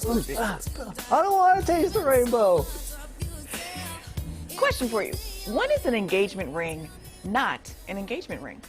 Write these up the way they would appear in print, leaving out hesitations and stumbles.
I don't want to taste the rainbow. Question for you. When is an engagement ring not an engagement ring?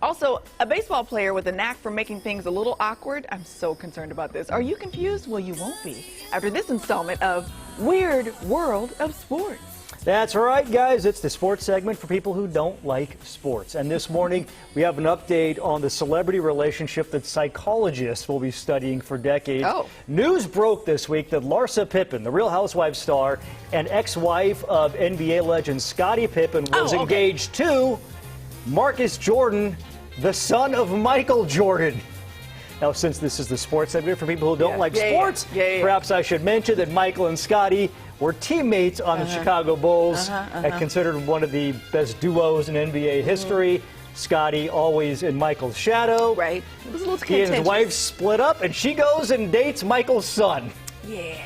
Also, a baseball player with a knack for making things a little awkward. I'm so concerned about this. Are you confused? Well, you won't be after this installment of Weird World of Sports. That's right, guys. It's the sports segment for people who don't like sports. And this morning, we have an update on the celebrity relationship that psychologists will be studying for decades. Oh. News broke this week that Larsa Pippen, the Real Housewives star and ex-wife of NBA legend Scottie Pippen, was engaged to Marcus Jordan, the son of Michael Jordan. Now, since this is the sports segment for people who don't like sports, perhaps I should mention that Michael and Scottie were teammates on the Chicago Bulls and considered one of the best duos in NBA history. Scottie always in Michael's shadow. Right. It was a little He and his wife split up, and she goes and dates Michael's son. Yeah.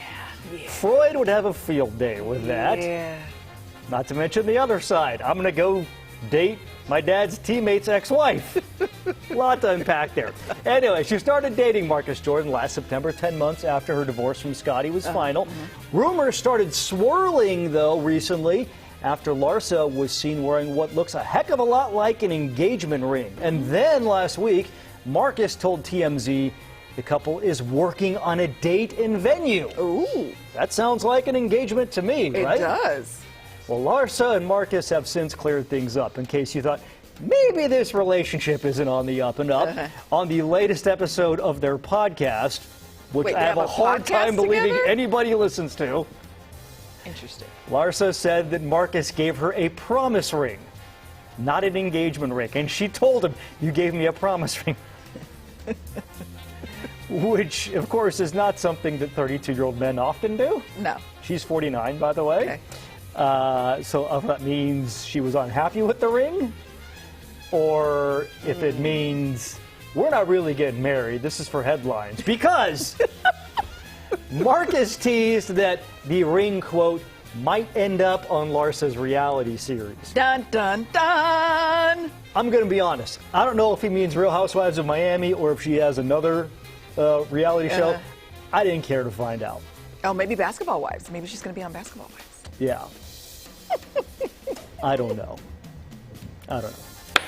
Freud would have a field day with that. Yeah. Not to mention the other side. I'm going to go date my dad's teammate's ex-wife. A lot to unpack there. Anyway, she started dating Marcus Jordan last September, 10 months after her divorce from Scottie was final. Rumors started swirling, though, recently after Larsa was seen wearing what looks a heck of a lot like an engagement ring. And then last week, Marcus told TMZ the couple is working on a date and venue. Ooh. That sounds like an engagement to me, right? It does. Well, Larsa and Marcus have since cleared things up, in case you thought maybe this relationship isn't on the up and up. On the latest episode of their podcast, which I have a hard time believing anybody listens to. Interesting. Larsa said that Marcus gave her a promise ring, not an engagement ring. And she told him, "You gave me a promise ring." Which, of course, is not something that 32-year-old men often do. No. She's 49, by the way. Okay. So if that means she was unhappy with the ring, or if it means we're not really getting married, this is for headlines, because Marcus teased that the ring, quote, might end up on Larsa's reality series. Dun, dun, dun! I'm going to be honest. I don't know if he means Real Housewives of Miami or if she has another reality show. I didn't care to find out. Oh, maybe Basketball Wives. Maybe she's going to be on Basketball Wives. Yeah. I don't know.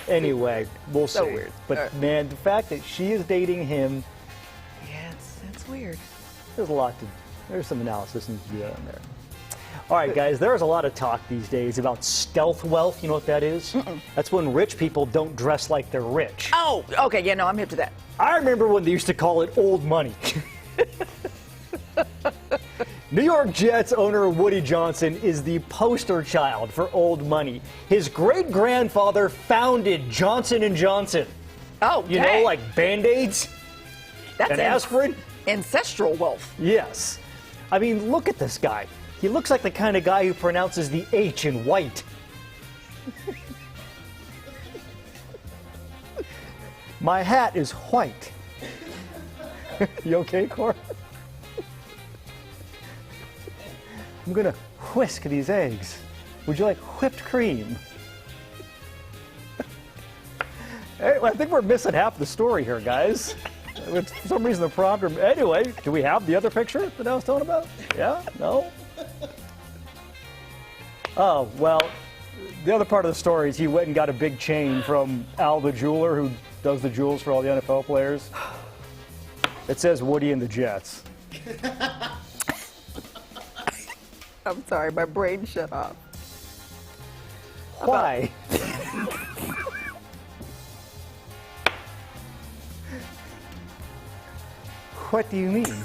Anyway, we'll see. So weird. But man, the fact that she is dating him, yeah, it's weird. There's some analysis needs to be done there. All right, guys, there's a lot of talk these days about stealth wealth. You know what that is? That's when rich people don't dress like they're rich. Oh, okay, yeah, no, I'm hip to that. I remember when they used to call it old money. New York Jets owner Woody Johnson is the poster child for old money. His great-grandfather founded Johnson & Johnson. Oh, you know, like Band-Aids and aspirin? Ancestral wealth. Yes. I mean, look at this guy. He looks like the kind of guy who pronounces the H in white. My hat is white. You okay, Cora? I'm going to whisk these eggs. Would you like whipped cream? Anyway, I think we're missing half the story here, guys. For some reason, the prompter. Anyway, do we have the other picture that I was talking about? Yeah? No? Oh, well, the other part of the story is he went and got a big chain from Al the jeweler, who does the jewels for all the NFL players. It says Woody and the Jets. I'm sorry, my brain shut off. Why? What do you mean?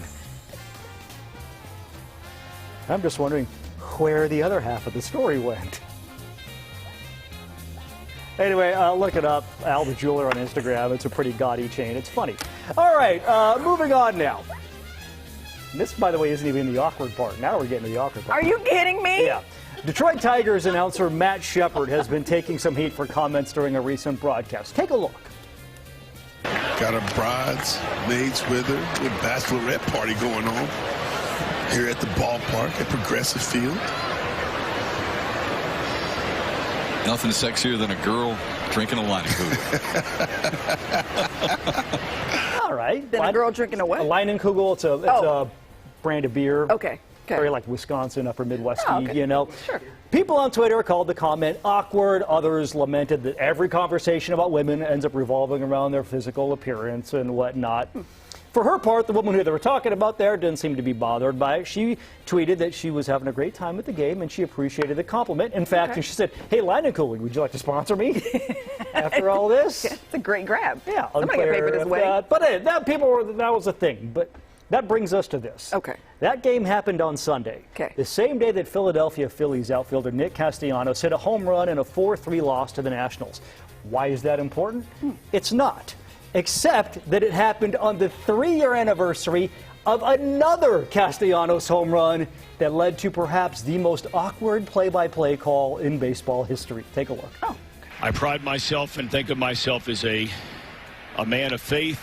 I'm just wondering where the other half of the story went. Anyway, look it up, Al the Jeweler on Instagram. It's a pretty gaudy chain. It's funny. All right, moving on now. This, by the way, isn't even the awkward part. Now we're getting to the awkward part. Are you kidding me? Yeah. Detroit Tigers announcer Matt Shepard has been taking some heat for comments during a recent broadcast. Take a look. Got a bridesmaids with her, with bachelorette party going on here at the ballpark at Progressive Field. Nothing sexier than a girl drinking a Leinenkugel. All right. Then a girl drinking a what? A Leinenkugel. It's a brand of beer. Okay. Very like Wisconsin, upper Midwest, Oh, okay. you know. Sure. People on Twitter called the comment awkward. Others lamented that every conversation about women ends up revolving around their physical appearance and whatnot. For her part, the woman who they were talking about there didn't seem to be bothered by it. She tweeted that she was having a great time at the game and she appreciated the compliment. In fact, she said, "Hey, line and cooling, would you like to sponsor me after all this?" Yeah, it's a great grab. Yeah, Somebody got paid for this way. But hey, that was a thing. But that brings us to this. Okay. That game happened on Sunday. Okay. The same day that Philadelphia Phillies outfielder Nick Castellanos hit a home run in a 4-3 loss to the Nationals. Why is that important? It's not. Except that it happened on the 3-year anniversary of another Castellanos home run that led to perhaps the most awkward play-by-play call in baseball history. Take a look. Oh. I pride myself and think of myself as a man of faith.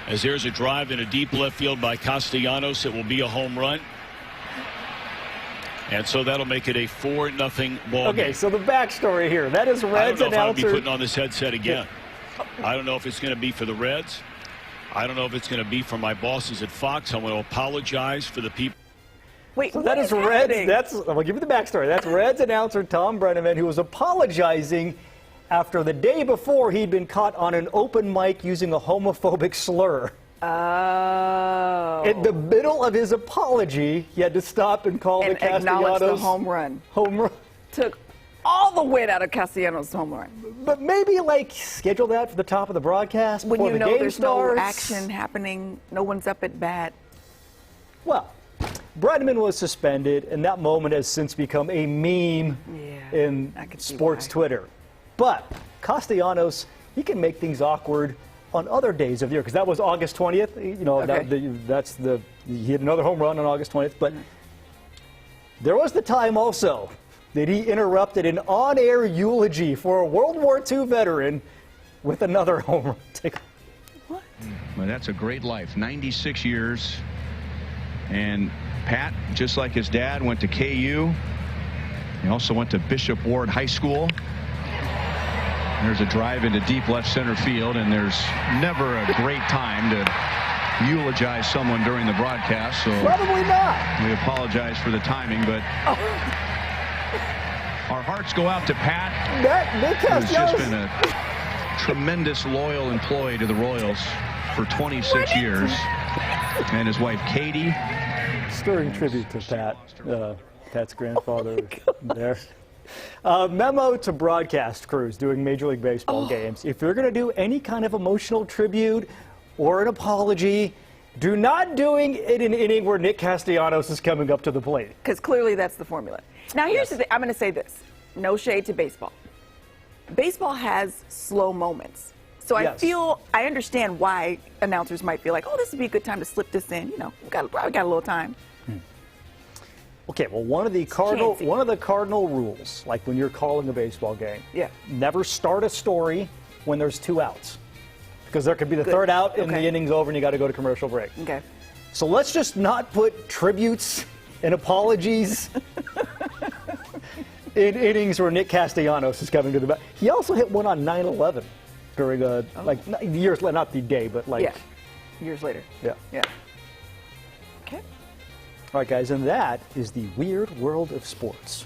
As there's a drive in a deep left field by Castellanos, it will be a home run. And so that'll make it a 4-0 ball game. Okay, so the backstory here. That is I Reds don't know if I'll be announcer. putting on this headset again. I don't know if it's going to be for the Reds. I don't know if it's going to be for my bosses at Fox. I want to apologize for the people. Wait, So what that is Reds. happening? I'll give you the backstory. That's Reds announcer Tom Brenneman, who was apologizing after the day before he'd been caught on an open mic using a homophobic slur. Oh. In the middle of his apology, he had to stop and call And the Castellanos acknowledge the home run. home run. Took all the wind out of Castellanos' home run. But maybe like schedule that for the top of the broadcast When before you the know game there's starts. no action happening, no one's up at bat. Well, Brenneman was suspended, and that moment has since become a meme in I can see sports why. Twitter. But Castellanos, he can make things awkward on other days of the year, because that was August 20th. You know, Okay. he hit another home run on August 20th. But there was the time also that he interrupted an on-air eulogy for a World War II veteran with another home run. What? Well, that's a great life. 96 years. And Pat, just like his dad, went to KU. He also went to Bishop Ward High School. There's a drive into deep left center field, and there's never a great time to eulogize someone during the broadcast. So Probably not. we apologize for the timing, but our hearts go out to Pat, Nick who's just Castellanos. been a tremendous loyal employee to the Royals for 26 years. And his wife, Katie. Stirring tribute to Pat, Pat's grandfather there. Memo to broadcast crews doing Major League Baseball games. If you're going to do any kind of emotional tribute or an apology, do not doing it in an inning where Nick Castellanos is coming up to the plate. Because clearly that's the formula. Now, here's the thing. I'm going to say this. No shade to baseball. Baseball has slow moments. So I understand why announcers might feel like, oh, this would be a good time to slip this in. You know, probably got a little time. Okay, well, one of the cardinal rules, like when you're calling a baseball game, never start a story when there's 2 outs, because there could be the third out and the inning's over and you got to go to commercial break. Okay. So let's just not put tributes and apologies in innings where Nick Castellanos is coming to the bat. He also hit one on 9/11 during like years, not the day, but like years later. Yeah. Okay. All right, guys, and that is the weird world of sports.